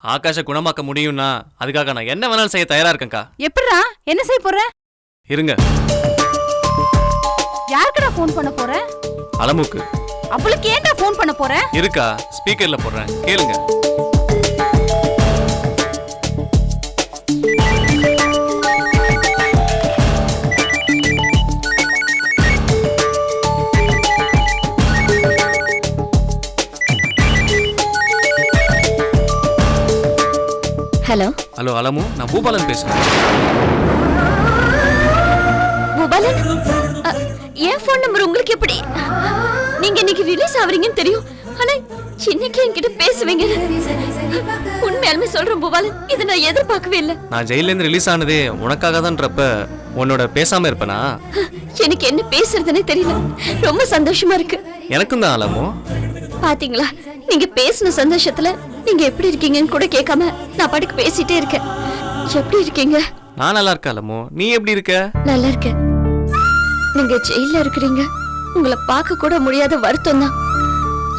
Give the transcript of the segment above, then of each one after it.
ஆகாஷ குணமாக்க முடியும்னா அதுக்காக நான் என்ன வேணாலும் செய்ய தயாரா இருக்கேன்க்கா. எப்படிடா என்ன செய்ய போற? இருங்க. யாருக்குடா ஃபோன் பண்ண போற? அலமுக்கு. அவளுக்கு ஏன்டா ஃபோன் பண்ண போற? இருக்கா, ஸ்பீக்கர்ல போடுறேன், கேளுங்க. ஹலோ. ஹலோ அலமு, நான் பூபாலன் பேசுறேன். பூபாலன், என் ஃபோன் நம்பர் உங்களுக்கு எப்படி? நீங்க இன்னைக்கு ரிலீஸ் ஆவறீங்கன்னு தெரியும், ஆனா இன்னைக்கு என்கிட்ட பேசுவீங்க. உண்மையாலுமே சொல்றேன் பூபாலன், இதை நான் எதிர்பார்க்கவே இல்லை. நான் ஜெயில இருந்து ரிலீஸ் ஆனதே உனக்காக தான்றப்ப உன்னோட பேசாம இருப்பனா? எனக்கு என்ன பேசுறதுன்னே தெரியல. ரொம்ப சந்தோஷமா இருக்கு. எனக்கும் தான் அலமு. பாத்தீங்களா, நீங்க பேசின சந்தோஷத்துல நீங்க எப்படி இருக்கீங்கன்னு கூட கேட்காம நான் பாட்டுக்கு பேசிட்டே இருக்கேன். எப்படி இருக்கீங்க? நான் நல்லா இருக்கேன் அலமு, நீ எப்படி இருக்க? நல்லா இருக்கேன். நீங்க ஜெயில இருக்கிறீங்க, உங்களை பார்க்க கூட முடியாத வருத்தம் தான்.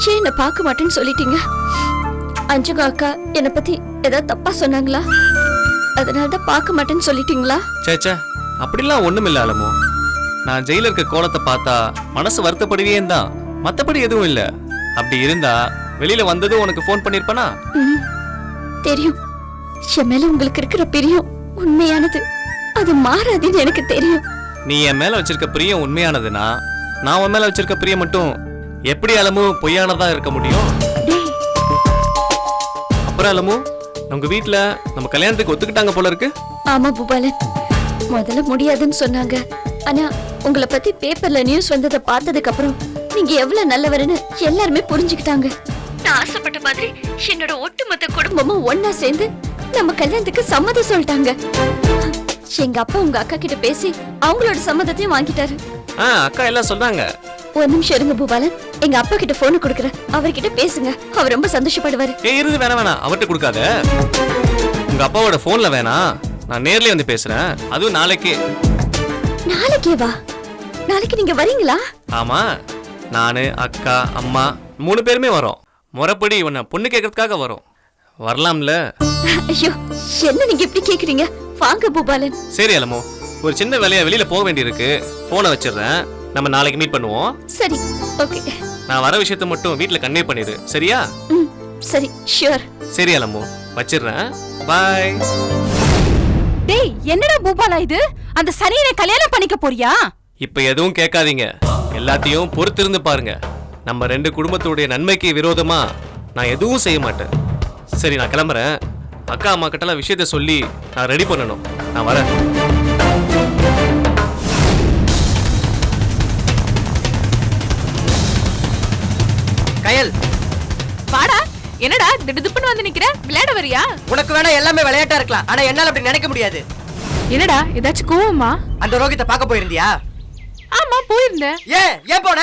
ஏன் என்ன பார்க்க மாட்டேன்னு சொல்லிட்டீங்க? அஞ்சுகா அக்கா என்னை பத்தி ஏதாவது தப்பா சொன்னாங்களா? அதனாலதான் பார்க்க மாட்டேன்னு சொல்லிட்டீங்களா? சேச்சே, அப்படிலாம் ஒண்ணுமில்ல அலமு. நான் ஜெயில இருக்க கோலத்தை பார்த்தா மனசு வருத்தப்படுவே தான், மத்தபடி எதுவும் இல்ல. அப்படி இருந்தா வெளியில வந்ததும் உனக்கு போன் பண்ணிருப்பனா? தெரியும். என் மேல உங்களுக்கு இருக்கிற பிரியம் உண்மையானது, அது மாறாதுன்னு எனக்கு தெரியும். நீ என் மேல வச்சிருக்க பிரியம் உண்மையானதுன்னா நான் உன் மேல வச்சிருக்க பிரியம் மட்டும் எப்படி அலமு பொய்யானதா இருக்க முடியும்? அப்புறம் அலமு, உங்க வீட்டுல நம்ம கல்யாணத்துக்கு ஒத்துக்கிட்டாங்க போல இருக்கு. ஆமா பூபாலன், முதல்ல முடியாதுன்னு சொன்னாங்க. ஆனா உங்களை பத்தி பேப்பர்ல நியூஸ் வந்ததை பார்த்ததுக்கு அப்புறம் நீங்க எவ்வளவு நல்லவர்னு எல்லாருமே புரிஞ்சுக்கிட்டாங்க. நான் ஆசைப்பட்ட மாதிரி என்னோட ஒட்டுமொத்த குடும்பமும் ஒன்னா சேர்ந்து நம்ம கல்யாணத்துக்கு சம்மதம் சொல்லிட்டாங்க. எங்க அப்பா உங்க அக்கா கிட்ட பேசி அவங்களோட சம்மதத்தையும் வாங்கிட்டாரு. அக்கா எல்லாம் சொன்னாங்க. ஒரு நிமிஷம் இருங்க பூபாலன், எங்க அப்பா கிட்ட போன் கொடுக்குறேன், அவர்கிட்ட பேசுங்க, அவர் ரொம்ப சந்தோஷப்படுவாரு. இருந்து வேணாம், அவர்கிட்ட கொடுக்காத. உங்க அப்பாவோட போன்ல வேணாம், நான் நேர்லயே வந்து பேசுறேன், அதுவும் நாளைக்கு. நாளைக்கே வா? நாளைக்கு நீங்க வரீங்களா? ஆமா, நானு அக்கா அம்மா 3 பேருமே வரோம். முறைப்படி உன்னை பொண்ணு கேட்கறதுக்காக வரோம். வரலாம்ல? ஐயோ, என்ன நீங்க இப்படி கேக்குறீங்க? வாங்க பூபாலன். சரி அலமோ, ஒரு சின்ன வேலையா வெளியில போக வேண்டியிருக்கு, போனை வச்சிடுறேன், நம்ம நாளைக்கு மீட் பண்ணுவோம். சரி, ஓகே. நான் வர விஷயத்தை மட்டும் வீட்ல கன்வே பண்ணிடு, சரியா? சரி, ஷூர். சரி அலமோ, வச்சிடுறேன், பாய். டேய், என்னடா பூபாலா இது? அந்த சனியனை கல்யாணம் பண்ணிக்க போறியா? இப்ப எதுவும் கேட்காதீங்க, எல்லாத்தையும் பொறுத்திருந்து பாருங்க. நம்ம 2 குடும்பத்துடைய நன்மைக்கு விரோதமா நான் எதுவும் செய்ய மாட்டேன். சரி, நான் கிளம்புறேன். அக்கா அம்மா கிட்டலாம் விஷயத்த சொல்லி நான் ரெடி பண்ணணும். நான் வரேன். கயல், வாடா. என்னடா திடுதிப்புன்னு வந்து நிக்கிற? விளையாட வரியா? உனக்கு வேணா எல்லாமே விளையாட்டா இருக்கலாம், ஆனா என்னால அப்படி நினைக்க முடியாது. என்னடா ஏதாச்சும் கோவமா? அந்த ரோகித்தை பார்க்க போயிருந்தியா? ஆமா, போயிருந்தேன். ஏன் போன?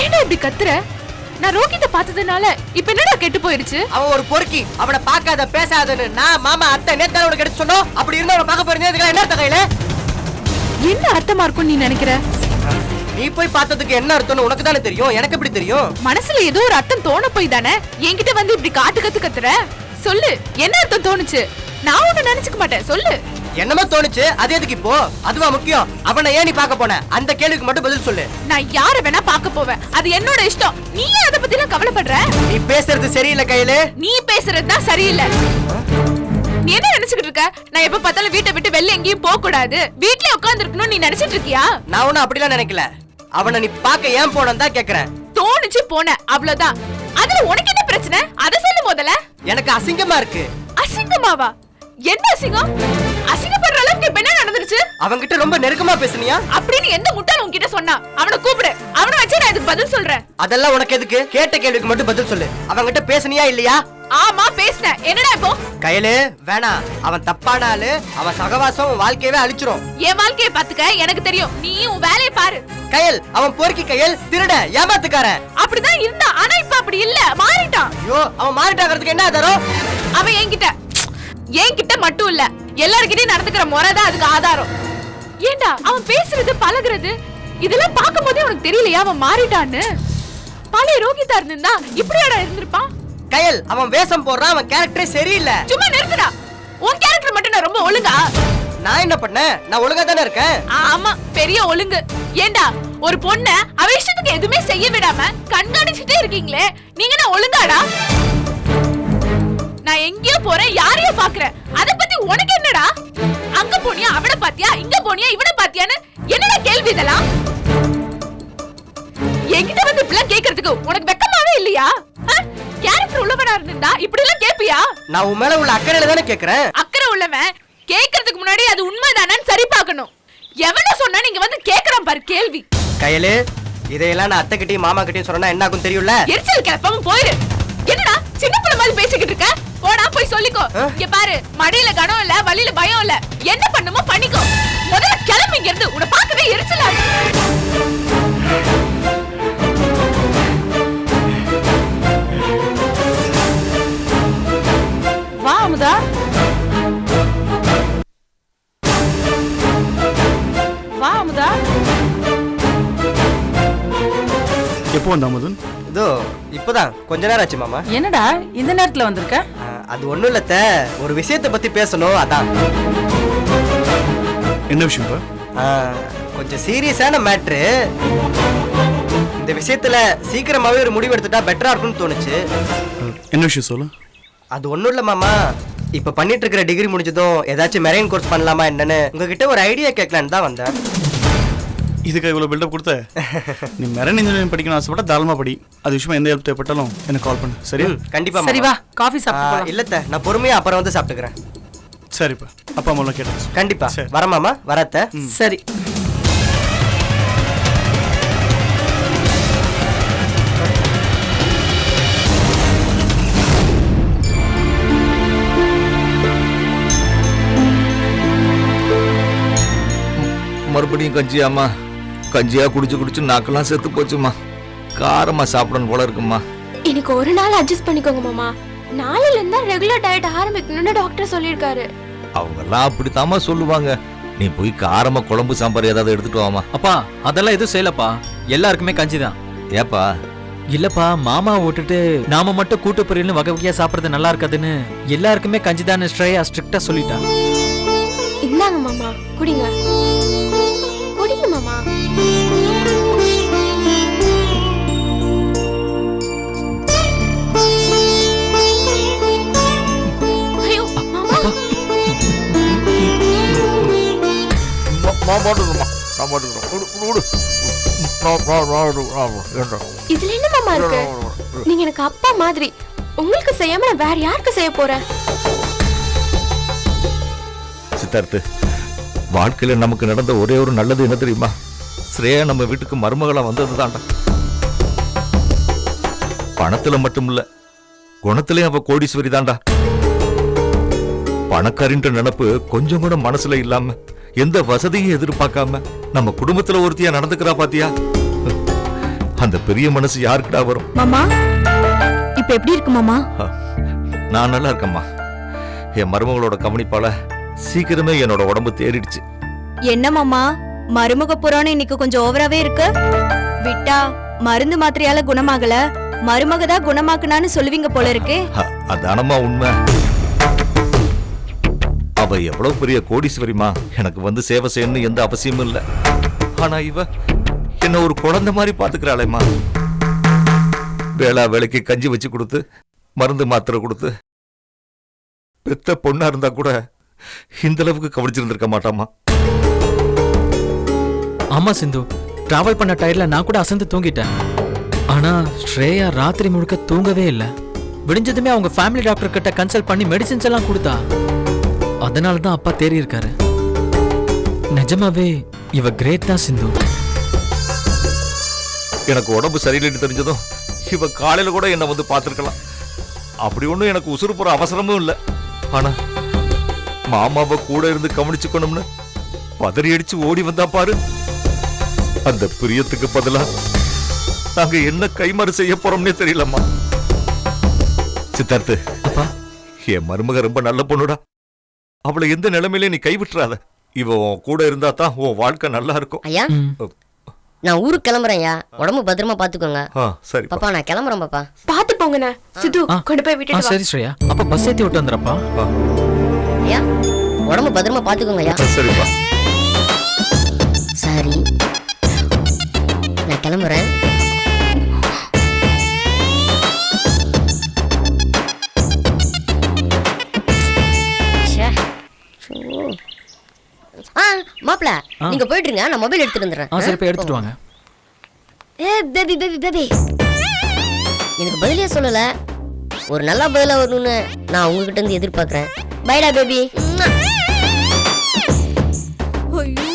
ஏன்டா இப்படி கத்துற? நான் ரோகித்தை பார்த்ததுனால இப்ப என்னடா கெட்டு போயிருச்சு? அவன் ஒரு பொறுக்கி, அவனை பார்க்காத பேசாதன்னு நான் மாமா அத்தை நேத்தால உனக்கு எடுத்து சொன்னோம். அப்படி இருந்தா அவனை பார்க்க போயிருந்தேன், இதுக்கெல்லாம் என்ன அர்த்தம் கையில? என்ன அர்த்தமா இருக்கும் நீ நினைக்கிற? நீ போய் பார்த்ததுக்கு என்ன அர்த்தம்னு உனக்கு தானே தெரியும், எனக்கு எப்படி தெரியும்? மனசுல ஏதோ ஒரு அர்த்தம் தோண போய் தானே என்கிட்ட வந்து இப்படி காட்டு கத்துற. சொல்லு, என்ன அர்த்தம் தோணுச்சு? நான் ஒண்ணு நினைச்சுக்க மாட்டேன், சொல்லு. என்னமோ தோணுச்சு, அது எதுக்கு இப்போ? அதுவா முக்கியம்? அவனை ஏன் நீ பார்க்க போன? அந்த கேள்விக்கு மட்டும் பதில் சொல்லு. நான் யார வேணா பார்க்க போவேன், அது என்னோட இஷ்டம். நீ அத பத்தி எல்லாம் கவலைப்படுற? நீ பேசுறது சரியில்லை கையில. நீ பேசுறது தான் சரியில்லை. நீ என்ன நினைச்சுக்கிட்டு இருக்க? நான் எப்ப பார்த்தாலும் வீட்டை விட்டு வெளில எங்கேயும் போக கூடாது, வீட்லயே உட்கார்ந்து இருக்கணும்னு நீ நினைச்சிட்டு இருக்கியா? நான் ஒன்னும் அப்படிலாம் நினைக்கல. அவனை நீ பார்க்க ஏன் போனன்னு தான் கேக்குறேன். தோணுச்சு போன, அவ்வளவுதான். அதுல உனக்கு என்ன பிரச்சனை? அத சொல்லு முதல்ல. எனக்கு அசிங்கமா இருக்கு. அசிங்கமாவா? என்ன அசிங்கம்? அசிங்கப்படுற அளவுக்கு இப்ப என்ன நடந்துருச்சு? அவன்கிட்ட ரொம்ப நெருக்கமா பேசுனியா? அப்படின்னு எந்த முட்டாள் உன்கிட்ட சொன்னா? அவனை கூப்பிடு, அவனை வச்சு நான் இதுக்கு பதில் சொல்றேன். அதெல்லாம் உனக்கு எதுக்கு? கேட்ட கேள்விக்கு மட்டும் பதில் சொல்லு. அவன்கிட்ட பேசுனியா இல்லையா? ஆமா, பேசினேன். என்னடா இப்போ? கையில வேணாம், அவன் தப்பான ஆளு. அவன் சகவாசம் உன் வாழ்க்கையவே அழிச்சிரும். என் வாழ்க்கையை பாத்துக்க எனக்கு தெரியும், நீ உன் வேலையை பாரு. கையல், அவன் பொறுக்கி கையல், திருட, ஏமாத்துக்காரன். அப்படிதான் இருந்தா, ஆனா இப்ப அப்படி இல்ல, மாறிட்டான். ஐயோ, அவன் மாறிட்டாங்கிறதுக்கு என்ன ஆதாரம்? அவன் என்கிட்ட என்கிட்ட மட்டும் இல்ல எல்லார்கிட்டயும் நடந்துக்கிற முறைதான் அதுக்கு ஆதாரம். ஏண்டா அவன் பேசுறது பழகுறது இதெல்லாம் பார்க்கும் போதே உனக்கு தெரியலையா அவன் மாறிட்டான்னு? பழைய ரோகிதா இருந்தா இப்படியாடா இருந்திருப்பான்? கயல், அவன் வேஷம் போடுறான், அவன் கேரக்டரே சரியில்லை. சும்மா நிறுத்துடா. உன் கேரக்டர் மட்டும் நான் ரொம்ப ஒழுங்கா? நான் என்ன பண்ணேன்? நான் ஒழுங்கா தானே இருக்கேன். ஆமா, பெரிய ஒழுங்கு. ஏண்டா ஒரு பொண்ண அவ இஷ்டத்துக்கு எதுவுமே செய்ய விடாம கண்காணிச்சுட்டே இருக்கீங்களே, நீங்க நான் ஒழுங்காடா? நான் எங்கேயோ போறேன், யாரையோ பாக்குறேன், அத பத்தி உனக்கு என்னடா? அங்க போனியா அவனை பாத்தியா, இங்க போனியா இவனை பாத்தியான்னு என்னடா கேள்வி இதெல்லாம்? என்கிட்ட வந்து இப்படிலாம் கேக்குறதுக்கு உனக்கு வெக்கமாவே இல்லையா? கேரக்டர் உள்ளவனா இருந்தா இப்படி எல்லாம் கேப்பியா? நான் உன் மேல உள்ள அக்கறையில தானே கேக்குறேன். அக்கறை உள்ளவன் கேக்குறதுக்கு முன்னாடி அது உண்மைதானான்னு சரி பார்க்கணும். எவன சொன்னா நீங்க வந்து கேக்குறான் பாரு கேள்வி. கயலு, இதையெல்லாம் நான் அத்தை கிட்டயும் மாமா கிட்டயும் சொன்னா என்ன ஆகும் தெரியும்ல? எரிச்சல் கிளப்பாம போயிரு. என்னடா சின்ன பிள்ளை மாதிரி பேசிக்கிட்டு இருக்க? போடா போய் சொல்லிக்கோ. இங்க பாரு, மடியில கனம் இல்ல, வலியில பயம் இல்ல, என்ன பண்ணுமோ பண்ணிக்கோ. முதல்ல கிளம்பி இங்க இருந்து. உன்னை பார்க்கவே எரிச்சலா இருக்கு. வா அமுதா. வா அமுதா. எப்போ வந்த அமுதன்? இதோ இப்பதான் கொஞ்ச நேரம் ஆச்சு மாமா. என்னடா இந்த நேரத்துல வந்திருக்க? அது ஒண்ணும் இல்ல, ஒரு விஷயத்தை பத்தி பேசணும், அதான். என்ன விஷயம்? கொஞ்சம் சீரியஸான மேட்ரு. இந்த விஷயத்துல சீக்கிரமாவே ஒரு முடிவு எடுத்துட்டா பெட்டரா இருக்கும்னு தோணுச்சு. என்ன விஷயம் சொல்லு. அது ஒண்ணும் இல்ல மாமா, இப்ப பண்ணிட்டு இருக்கிற டிகிரி முடிஞ்சதும் ஏதாச்சும் மெரைன் கோர்ஸ் பண்ணலாமா என்னன்னு உங்ககிட்ட ஒரு ஐடியா கேட்கலான்னு தான் வந்தேன். இதுக்கு இவ்வளவு பில்டப் கொடுத்த? நீ மெரைன் இன்ஜினியரிங் படிக்கணும் ஆசைப்பட்டா தாராளமா படி. அது விஷயமா எந்த ஹெல்ப் தேவைப்பட்டாலும் எனக்கு கால் பண்ணு, சரியா? கண்டிப்பா. சரி வா, காஃபி சாப்பிட்டு. இல்ல, நான் பொறுமையா அப்புறம் வந்து சாப்பிட்டுக்கிறேன். சரிப்பா, அப்பா அம்மா கேட்டேன். கண்டிப்பா வர மாமா. வரத்த. சரி. மறுபடியும் கஞ்சியாம்மா? கஞ்சியா குடிச்சு குடிச்சு நாக்கெல்லாம் செத்து போச்சுமா. காரமா சாப்பிடணும் போல இருக்குமா. எனக்கு ஒரு நாள் அட்ஜஸ்ட் பண்ணிக்கோங்க மாமா. நாளையில இருந்தா ரெகுலர் டயட் ஆரம்பிக்கணும்னு டாக்டர் சொல்லிருக்காரு. அவங்கெல்லாம் அப்படித்தாம்மா சொல்லுவாங்க. நீ போய் காரமா குழம்பு சாம்பார் ஏதாவது எடுத்துட்டு வாமா. அப்பா அதெல்லாம் எதுவும் செய்யலப்பா, எல்லாருக்குமே கஞ்சி தான். ஏப்பா? இல்லப்பா, மாமா விட்டுட்டு நாம மட்டும் கூட்டு பொரியல்னு வகை வகையா சாப்பிடுறது நல்லா இருக்காதுன்னு எல்லாருக்குமே கஞ்சி தான் ஸ்ட்ரையா ஸ்ட்ரிக்டா சொல்லிட்டா. இந்தாங்க மாமா, குடிங்க குடிங்க மாமா. ஐயோ மாமா. இதுல என்ன மாமா இருக்கு? நீங்க எனக்கு அப்பா மாதிரி. உங்களுக்கு செய்யாம நான் வேற யாருக்கு செய்ய போறேன்? சித்தார்த்து, வாழ்க்கையில நமக்கு நடந்த ஒரே ஒரு நல்லது என்ன தெரியுமா? ஸ்ரேயா நம்ம வீட்டுக்கு மருமகளா வந்தது தான்டா. பணத்துல மட்டும் இல்ல, குணத்திலே அவ கோடீஸ்வரி தான்டா. பணக்காரின்ற நினைப்பு கொஞ்சம் கூட மனசுல இல்லாம, எந்த வசதியும் எதிர்பார்க்காம நம்ம குடும்பத்துல ஒருத்தியா நடந்துக்கிறா பாத்தியா? அந்த பெரிய மனசு யாருக்குடா வரும்? மாமா இப்ப எப்படி இருக்கு மாமா? நான் நல்லா இருக்கேம்மா. என் மருமகளோட கவனிப்பால சீக்கிரமே என்னோட உடம்பு தேறிடுச்சு. என்ன மாமா, மருமக புராணம் இன்னைக்கு கொஞ்சம் ஓவராவே இருக்கு. விட்டா மருந்து மாத்திரையால குணமாகல, மருமகதா குணமாக்குனான்னு சொல்லுவீங்க போல இருக்கு. அதானம்மா உண்மை. அவ எவ்வளவு பெரிய கோடீஸ்வரிமா, எனக்கு வந்து சேவை செய்யணும்னு எந்த அவசியமும் இல்ல. ஆனா இவ என்ன ஒரு குழந்தை மாதிரி பாத்துக்கிறாளேம்மா. வேளா வேலைக்கு கஞ்சி வச்சு கொடுத்து, மருந்து மாத்திரை கொடுத்து, பெத்த பொண்ணா இருந்தா கூட இந்த அளவுக்கு கவனிச்சிருந்திருக்க மாட்டாமா. ஆமா சிந்து, டிராவல் பண்ண டயர்ல நான் கூட அசந்து தூங்கிட்டேன். ஆனா ஸ்ரேயா ராத்திரி முழுக்க தூங்கவே இல்லை. விடிஞ்சதுமே அவங்க ஃபேமிலி டாக்டர் கிட்ட கன்சல்ட் பண்ணி மெடிசின்ஸ் எல்லாம் கொடுத்தா. அதனால தான் அப்பா தேறி இருக்காரு. நிஜமாவே இவ கிரேட் தான் சிந்து. எனக்கு உடம்பு சரியில்லைன்னு தெரிஞ்சதும் இவ காலையில கூட என்ன வந்து பார்த்திருக்கலாம். அப்படி ஒண்ணும் எனக்கு உசுறு போற அவசரமும் இல்லை. ஆனா மாமாவை கூட இருந்து கவனிச்சுக்கணும்னு பதறி அடிச்சு ஓடி வந்தா பாரு. அந்த பிரியத்துக்கு பதிலா நாங்க என்ன கைமாறு செய்ய போறோம்னே தெரியலம்மா. சித்தார்த்து, அப்பா என் மருமக ரொம்ப நல்ல பொண்ணுடா. அவளை எந்த நிலைமையில நீ கைவிட்டுறாத. இவ உன் கூட இருந்தா தான் உன் வாழ்க்கை நல்லா இருக்கும். ஐயா நான் ஊருக்கு கிளம்புறேன்யா, உடம்பு பத்திரமா பாத்துக்கோங்க. சரி பாப்பா, நான் கிளம்புறேன் பாப்பா. பாத்து போங்கண்ணே. சித்து கொண்டு போய் விட்டுட்டு வா. சரி ஸ்ரேயா, அப்ப பஸ் ஏத்தி விட்டு வந்துறப்பா. ஐயா உடம்பு பத்திரமா பாத்துக்கோங்க ஐயா. சரிப்பா. சரி நான் கிளம்புறேன். மாப்பிள நீங்க போயிட்டுருங்க, நான் மொபைல் எடுத்துட்டு வந்துடுறேன். சரி போய் எடுத்துட்டு வாங்க. பேபி பேபி பேபி எனக்கு பதிலே சொல்லல. ஒரு நல்ல பதிலா வரணும்னு நான் உங்ககிட்ட இருந்து எதிர்பார்க்கறேன். பைடா பேபி. ஐயோ,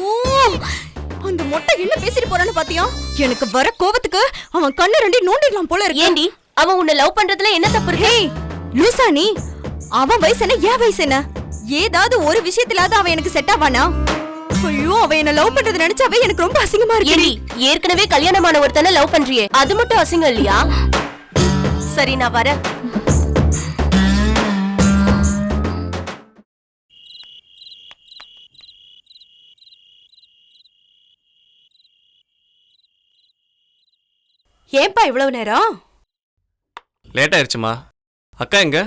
அந்த மொட்டை என்ன பேசிட்டு போறான்னு பாத்தியா? எனக்கு வர கோவத்துக்கு அவன் கண்ணு ரெண்டி நோண்டிடலாம் போல இருக்கு. ஏண்டி அவன் உன்னை லவ் பண்றதுல என்ன தப்பு இருக்கு? ஹேய் லூசா நீ, அவன் வயசு என்ன என் வயசு என்ன? ஏதாவது ஒரு விஷயத்திலாவது அவன் எனக்கு செட் ஆவானா? ஐயோ, அவன் என்ன லவ் பண்றது நினைச்சாவே எனக்கு ரொம்ப அசிங்கமா இருக்கு. ஏற்கனவே கல்யாணமான ஒருத்தனை லவ் பண்றியே, அது மட்டும் அசிங்கம் இல்லையா? சரி நான் வரேன். ஏன்பா இவ்வளவு நேரம்? லேட் ஆயிருச்சுமா. அக்கா எங்க?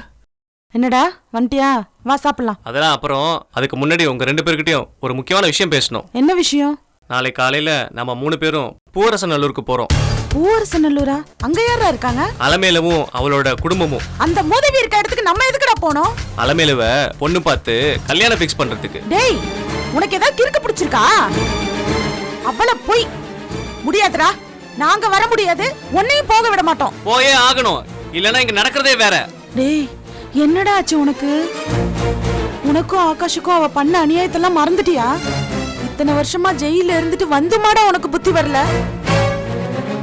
என்னடா வந்துட்டியா? வா சாப்பிடலாம். அதெல்லாம் அப்புறம். அதுக்கு முன்னாடி உங்க 2 பேர்கிட்டயும் ஒரு முக்கியமான விஷயம் பேசணும். என்ன விஷயம்? நாளை காலையில நம்ம 3 பேரும் பூவரசநல்லூருக்கு போறோம். பூவரசநல்லூரா? அங்க யாரா இருக்காங்க? அலமேலுவும் அவளோட குடும்பமும். அந்த மோதவி இருக்க இடத்துக்கு நம்ம எதுக்குடா போனோம்? அலமேலுவ பொண்ணு பார்த்து கல்யாணம் ஃபிக்ஸ் பண்றதுக்கு. டேய், உனக்கு ஏதாவது கிறுக்கு பிடிச்சிருக்கா? அவ்வளவு போய் முடியாதுடா. நாங்க வர முடியாது, உன்னையும் போக விட மாட்டோம். போயே ஆகணும், இல்லனா இங்க நடக்கிறதே வேற. டேய், என்னடா ஆச்சு உனக்கு? உனக்கும் ஆகாஷுக்கும் அவ பண்ண அநியாயத்தெல்லாம் மறந்துட்டியா? இத்தனை வருஷமா ஜெயில இருந்துட்டு வந்துமாடா உனக்கு புத்தி வரல?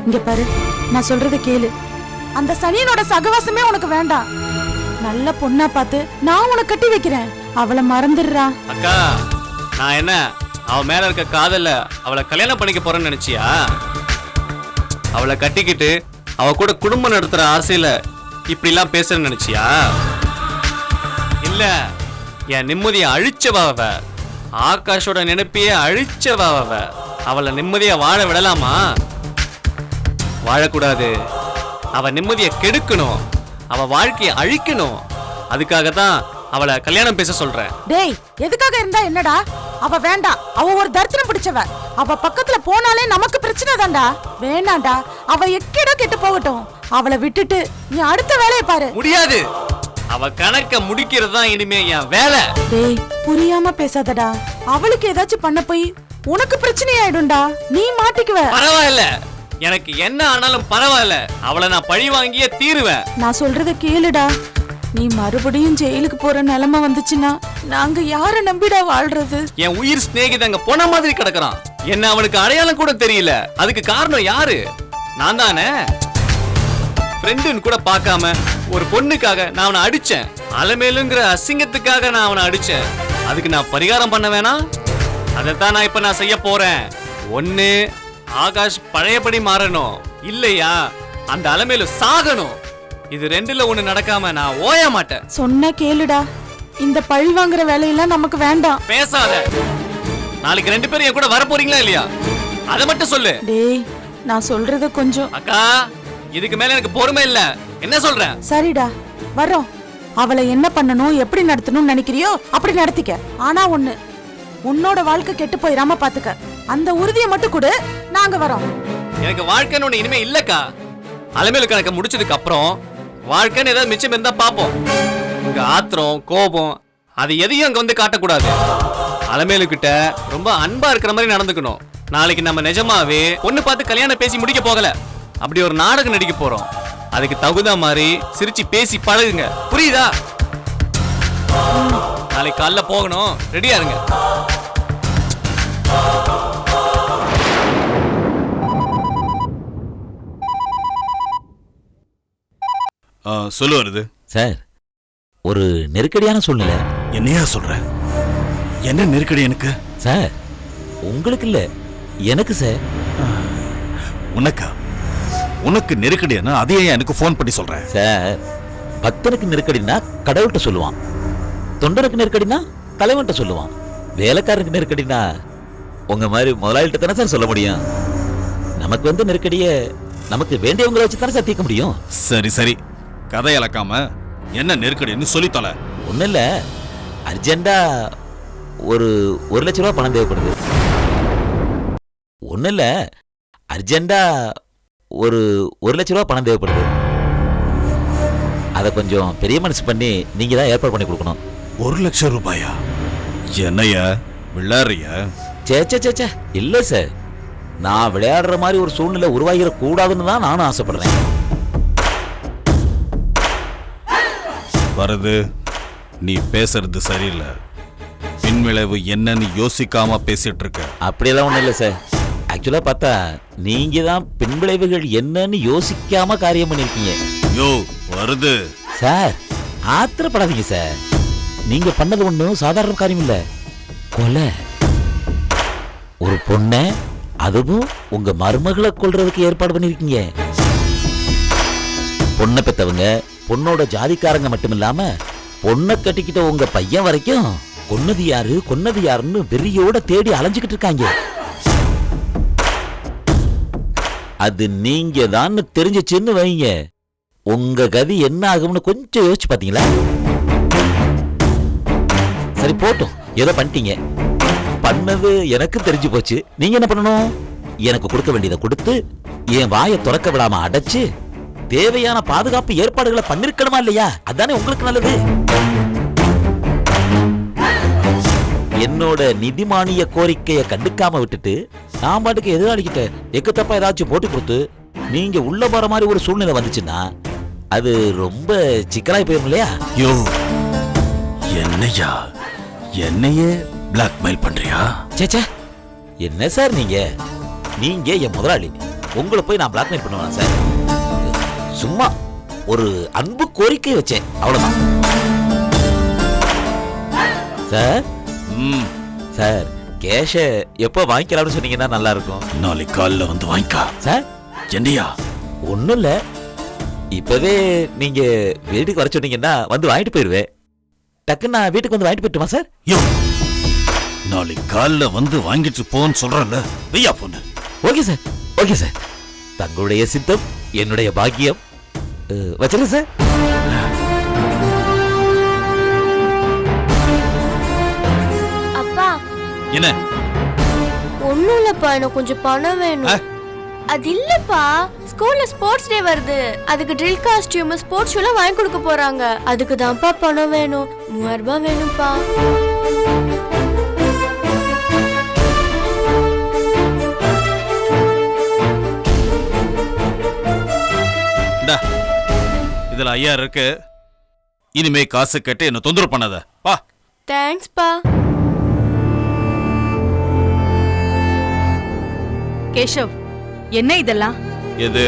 இங்க பாரு, நான் சொல்றத கேளு. அந்த சனியனோட சகவாசமே உனக்கு வேண்டாம். நல்ல பொண்ணா பார்த்து நான் உனக்கு கட்டி வைக்கிறேன். அவளை மறந்துடுறா. அக்கா, நான் என்ன அவ மேல இருக்க காதல்ல அவளை கல்யாணம் பண்ணிக்க போறேன்னு நினைச்சியா? அவளை கட்டிக்கிட்டு அவ கூட குடும்பம் நடத்துற ஆசையில இப்படி எல்லாம் பேசுறேன்னு நினைச்சியா? இல்ல, என் நிம்மதியை அழிச்சவாவ, ஆகாஷோட நினைப்பையே அழிச்சவாவ. அவளை நிம்மதியா வாழ விடலாமா? வாழக்கூடாது. அவ நிம்மதியை கெடுக்கணும், அவ வாழ்க்கையை அழிக்கணும். அதுக்காக தான் அவளை கல்யாணம் பேச சொல்றேன். டேய், எதுக்காக இருந்தா என்னடா? அவ வேண்டாம், அவ ஒரு தரித்திரம் பிடிச்சவ. அவ பக்கத்துல போனாலே நமக்கு பிரச்சனை தான்டா. வேணாண்டா, அவ எக்கேடோ கெட்டு போகட்டும். அவளை விட்டுட்டு நீ அடுத்த வேலையை பாரு. முடியாது, அவ கணக்க முடிக்கிறது தான் இனிமே என் வேலை. டேய், புரியாம பேசாதடா. அவளுக்கு ஏதாச்சும் பண்ண போய் உனக்கு பிரச்சனை ஆயிடும்டா. நீ மாட்டிக்குவ. பரவாயில்ல, எனக்கு என்ன ஆனாலும் பரவாயில்ல. அவளை நான் பழி வாங்கியே தீருவேன். நான் சொல்றத கேளுடா. நீ மறுபடியும் ஜெயிலுக்கு போற நிலைமை வந்துச்சுன்னா நாங்க யார நம்பிடா வாழ்றது? என் உயிர் சிநேகிதங்க போன மாதிரி கிடக்குறான். என்ன அவனுக்கு அடையாளம் கூட தெரியல. அதுக்கு காரணம் யாரு? நான் தானே. ஃப்ரெண்டுன்னு கூட பார்க்காம ஒரு பொண்ணுக்காக நான் அவனை அடிச்சேன். அலமேலுங்கிற அசிங்கத்துக்காக நான் அவனை அடிச்சேன். அதுக்கு நான் பரிகாரம் பண்ண வேணாம்? அதைத்தான் நான் இப்ப நான் செய்ய போறேன். ஒண்ணு ஆகாஷ் பழையபடி மாறணும், இல்லையா அந்த அலமேலு சாகணும். இது 2ல ஒண்ணு நடக்காம நான் ஓய மாட்டேன். சொன்ன கேளுடா. இந்த பழி வாங்குற வேலையெல்லாம் நமக்கு வேண்டாம். பேசாத. நாளைக்கு 2 பேரும் என் கூட வர போறீங்களா இல்லையா? அதை மட்டும் சொல்லு. டேய், நான் சொல்றத கொஞ்சம். அக்கா, இதுக்கு மேல எனக்கு பொறுமை இல்ல. என்ன சொல்றேன்? சரிடா, வரோம். அவளை என்ன பண்ணணும், எப்படி நடத்தணும்னு நினைக்கிறியோ அப்படி நடத்திக்க. ஆனா ஒண்ணு, உன்னோட வாழ்க்கை கெட்டு போயிடாம பாத்துக்க. அந்த உறுதியை மட்டும் கொடு, நாங்க வரோம். எனக்கு வாழ்க்கைன்னு ஒண்ணு இனிமே இல்லக்கா. அலமேலு கணக்க முடிச்சதுக்கு அப்புறம் வாழ்க்கைன்னு ஏதாவது மிச்சம் இருந்தா பாப்போம். இங்க ஆத்திரம், கோபம் அது எதையும் அங்க வந்து காட்டக்கூடாது. அலமேலு கிட்ட ரொம்ப அன்பா இருக்கிற மாதிரி நடந்துக்கணும். நாளைக்கு நம்ம நிஜமாவே பொண்ணு பார்த்து கல்யாணம் பேசி முடிக்க போகல, அப்படி ஒரு நாடகம் நடிக்க போறோம். அதுக்கு தகுந்த மாதிரி சிரிச்சு பேசி பழகுங்க, புரியுதா? நாளைக்கு காலைல போகணும், ரெடியா இருங்க. சொல்லு வருது சார். ஒரு நெருக்கடியான சூழ்நிலை. என்னையா சொல்ற? என்ன நெருக்கடி எனக்கு? சார், உங்களுக்கு இல்ல, எனக்கு சார். உனக்கா? உனக்கு நெருக்கடியானா அதையே எனக்கு ஃபோன் பண்ணி சொல்றேன். சார், பக்தனுக்கு நெருக்கடினா கடவுள்கிட்ட சொல்லுவான், தொண்டனுக்கு நெருக்கடினா தலைவன்ட்ட சொல்லுவான். வேலைக்காரனுக்கு நெருக்கடினா உங்க மாதிரி முதலாளிகிட்ட தானே சார் சொல்ல முடியும். நமக்கு வந்து நெருக்கடியை நமக்கு வேண்டியவங்களை வச்சு தானே சார் தீர்க்க முடியும். சரி சரி, கதை இழக்காம என்ன நெருக்கடின்னு சொல்லி தொலை. ஒன்றும் இல்லை, அர்ஜென்டா ஒரு 1 லட்ச ரூபா பணம் தேவைப்படுது. ஒன்றும் இல்லை, அர்ஜென்டா ஒரு 1 லட்ச ரூபா பணம் தேவைப்படுது. அதை கொஞ்சம் பெரிய மனசு பண்ணி நீங்க தான் ஏற்பாடு பண்ணி கொடுக்கணும். 1 லட்சம் ரூபாயா? என்னைய விளையாடுறிய? சே இல்லை சார், நான் விளையாடுற மாதிரி ஒரு சூழ்நிலை உருவாகிட கூடாதுன்னு தான் நானும் ஆசைப்படுறேன். வருது, நீ பேசுறது சரியில்லை. பின்விளைவு என்னன்னு யோசிக்காம பேசிட்டு இருக்க. அப்படியெல்லாம் ஒன்றும் இல்லை சார். ஆக்சுவலாக பார்த்தா நீங்க தான் பின்விளைவுகள் என்னன்னு யோசிக்காம காரியம் பண்ணிருக்கீங்க. யோ வருது சார், ஆத்திரப்படாதீங்க சார். நீங்க பண்ணது ஒன்றும் சாதாரண காரியம் இல்லை, கொலை. ஒரு பொண்ணை, அதுவும் உங்க மருமகளை கொல்றதுக்கு ஏற்பாடு பண்ணிருக்கீங்க. பொண்ணை பெத்தவங்க, பொண்ணோட ஜாதிக்காரங்க மட்டும் இல்லாம பொண்ணை கட்டிக்கிட்ட உங்க பையன் வரைக்கும் கொன்னது யாருன்னு வெறியோட தேடி அலைஞ்சுக்கிட்டு இருக்காங்க. அது நீங்க தான் தெரிஞ்சிச்சுன்னு வைங்க, உங்க கதி என்ன ஆகும்னு கொஞ்சம் யோசிச்சு பாத்தீங்களா? சரி போட்டும், ஏதோ பண்ணிட்டீங்க. பண்ணது எனக்கு தெரிஞ்சு போச்சு. நீங்க என்ன பண்ணணும்? எனக்கு கொடுக்க வேண்டியதை கொடுத்து என் வாயை திறக்க விடாம அடைச்சு தேவையான பாதுகாப்பு ஏற்பாடுகளை பண்ணிருக்கணுமா இல்லையா? அதானே உங்களுக்கு நல்லது. என்னோட நிதிமானிய கோரிக்கையை கண்டுக்காம விட்டுட்டு நான் பாட்டுக்கு எதிராளிக்கிட்ட எக்கு தப்பா ஏதாச்சும் போட்டு கொடுத்து நீங்க உள்ள போற மாதிரி ஒரு சூழ்நிலை வந்துச்சுன்னா அது ரொம்ப சிக்கலாய் போயிடும் இல்லையா? யோ, என்னையே பிளாக்மெயில் பண்றியா? சேச்சே, என்ன சார் நீங்க என் முதலாளி, உங்களை போய் நான் பிளாக்மெயில் பண்ணுவேன் சார்? சும்மா ஒரு அன்பு கோரிக்கை வச்சேன், அவ்வளவுதான் சார். சார், கேஷ எப்போ வாங்கிக்கலாம்னு சொன்னீங்கன்னா நல்லா இருக்கும். நாளைக்கு காலைல வந்து வாங்கிக்கா சார். என்னையா? ஒண்ணும் இல்ல, இப்பவே நீங்க வீட்டுக்கு வர சொன்னீங்கன்னா வந்து வாங்கிட்டு போயிருவேன். டக்குன்னு நான் வீட்டுக்கு வந்து வாங்கிட்டு போயிட்டுமா சார்? யோ, நாளைக்கு காலைல வந்து வாங்கிட்டு போன்னு சொல்றல, வெய்யா பொண்ணு. Okay sir, okay sir. தங்களுடைய சித்தம் என்னுடைய பாக்கியம். வச்சிருங்க சார். அப்பா. என்ன? ஒண்ணும் இல்லப்பா, எனக்கு கொஞ்சம் பணம் வேணும். அது இல்லப்பா, ஸ்கூல்ல ஸ்போர்ட்ஸ் டே வருது. அதுக்கு ட்ரில் காஸ்டியூம், ஸ்போர்ட்ஸ் ஷூலாம் வாங்கி கொடுக்க போறாங்க. அதுக்கு தான்ப்பா பணம் வேணும். 3000 ரூபாய் வேணும்ப்பா. இதுல 5000 இருக்கு. இனிமே காசு கட்டி என்ன தொந்தரவு பண்ணாத. பா. தேங்க்ஸ் பா. கேஷவ், என்ன இதெல்லாம்? எது?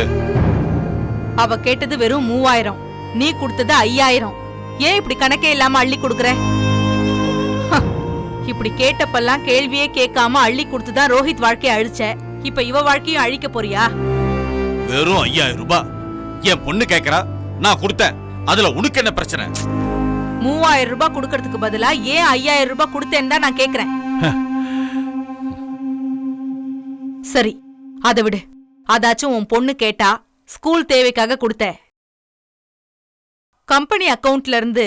அவ கேட்டது வெறும் 3000, நீ கொடுத்தது 5000. ஏன் இப்படி கணக்கே இல்லாம அள்ளி கொடுக்கற? இப்படி கேட்டப்பெல்லாம் கேள்வியே கேட்காம அள்ளி கொடுத்துதான் ரோஹித் வாழ்க்கையை அழிச்ச. இப்ப இவ வாழ்க்கையும் அழிக்க போறியா? வெறும் 5000 ரூபாய் என் பொண்ணு கேக்குறா, நான் கொடுத்தேன். அதுல உனக்கு என்ன பிரச்சனை? 3000 ரூபாய் கொடுக்கறதுக்கு பதிலா ஏன் 5000 ரூபாய் கொடுத்தேன்னு தான் நான் கேக்குறேன். சரி, அதை விடு. அதாச்சும் உன் பொண்ணு கேட்டா ஸ்கூல் தேவைக்காக கொடுத்த. கம்பெனி அக்கவுண்ட்ல இருந்து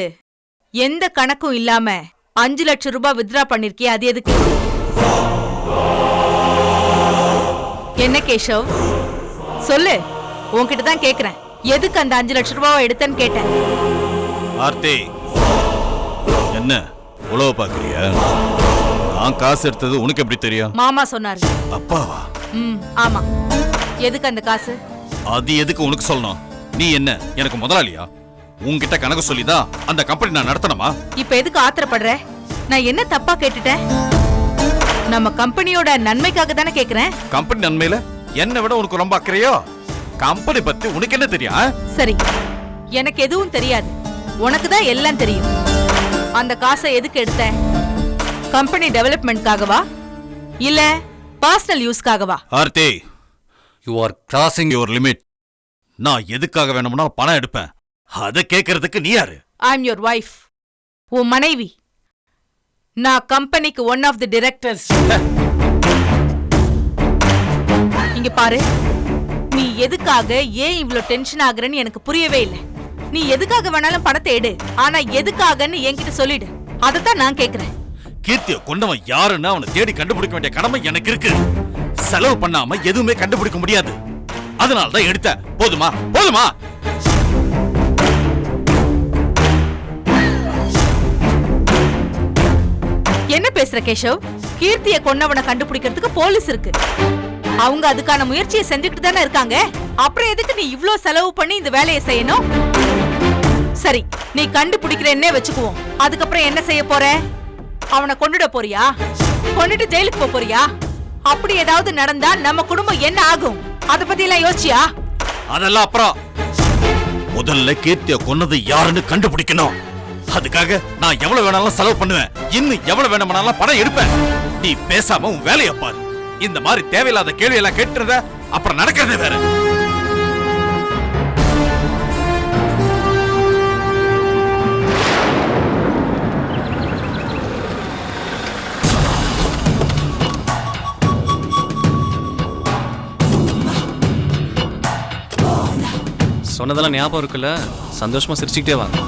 எந்த கணக்கும் இல்லாம 5 லட்சம் ரூபாய் வித்ரா பண்ணிருக்கிய, அது எதுக்கு? என்ன கேஷவ், சொல்லு. உன்கிட்ட தான் கேக்குறேன், எதுக்கு அந்த 5 லட்சம் ரூபாவை எடுத்தேன்னு கேட்டேன். ஆர்த்தி, என்ன உழவு பாக்குறியா? நான் காசு எடுத்தது உனக்கு எப்படி தெரியும்? மாமா சொன்னாரு. அப்பாவா? ஆமா. எதுக்கு அந்த காசு? அது எதுக்கு உனக்கு சொல்லணும்? நீ என்ன எனக்கு முதலாளியா? உன்கிட்ட கணக்கு சொல்லிதான் அந்த கம்பெனி நான் நடத்தணுமா? இப்ப எதுக்கு ஆத்திரப்படுற? நான் என்ன தப்பா கேட்டுட்டேன்? நம்ம கம்பெனியோட நன்மைக்காக தானே கேக்குறேன். கம்பெனி நன்மையில என்ன விட உனக்கு ரொம்ப அக்கறையோ? கம்பெனி பத்தி உனக்கு என்ன தெரியும்? சரி, எனக்கு எதுவும் தெரியாது. உனக்கு தான் எல்லாம் தெரியும். அந்த காசை எதுக்கு எடுத்த? கம்பெனி டெவலப்மெண்ட்காகவா இல்ல பர்சனல் யூஸ்க்காகவா? Aarthi, you are crossing your limit. நான் எதுக்காக வேணும்னா பணம் எடுப்பேன். அதை கேட்கறதுக்கு நீ யாரு? ஐ அம் யுவர் வைஃப், உன் மனைவி. நான் கம்பெனிக்கு ஒன் ஆஃப் தி டைரக்டர்ஸ். இங்க பாரு, நீ எதுக்காக ஏன் இவ்ளோ டென்ஷன் ஆகுறன்னு எனக்கு புரியவே இல்லை. நீ எதுக்காக வேணாலும் பணத்தை எடு, ஆனா எதுக்காகன்னு என்கிட்ட சொல்லிடு. அதத்தான் நான் கேக்குறேன். கீர்த்திய கொண்டவன் யாருன்னு அவனை தேடி கண்டுபிடிக்க வேண்டிய கடமை எனக்கு இருக்கு. செலவு பண்ணாம எதுவுமே கண்டுபிடிக்க முடியாது. அதனாலதான் எடுத்த. போதுமா போதுமா? என்ன பேசுற கேஷவ்? கீர்த்திய கொன்னவனை கண்டுபிடிக்கிறதுக்கு போலீஸ் இருக்கு. அவங்க அதுக்கான முயற்சியை செஞ்சுக்கிட்டு தானே இருக்காங்க. அப்புறம் எதுக்கு நீ இவ்ளோ செலவு பண்ணி இந்த வேலையை செய்யணும்? சரி, நீ கண்டுபிடிக்கிறேன்னே வச்சுக்குவோம். அதுக்கப்புறம் என்ன செய்ய போற? அவனை கொண்டுட போறியா? கொண்டுட்டு ஜெயிலுக்கு போறியா? அப்படி ஏதாவது நடந்தா நம்ம குடும்பம் என்ன ஆகும்? அத பத்தி எல்லாம் யோசிச்சியா? அதெல்லாம் அப்புறம். முதல்ல கீர்த்திய கொன்னது யாருன்னு கண்டுபிடிக்கணும். அதுக்காக நான் எவ்வளவு வேணாலும் செலவு பண்ணுவேன். இன்னும் எவ்வளவு வேணுமானாலும் பணம் எடுப்பேன். நீ பேசாம உன் வேலையை பாரு. இந்த மாதிரி தேவையில்லாத கேள்வி எல்லாம் கேட்டுறத அப்புறம் நடக்கிறது வேற. சொன்னதெல்லாம் ஞாபகம் இருக்குல்ல? சந்தோஷமா சிரிச்சுக்கிட்டே வாங்க.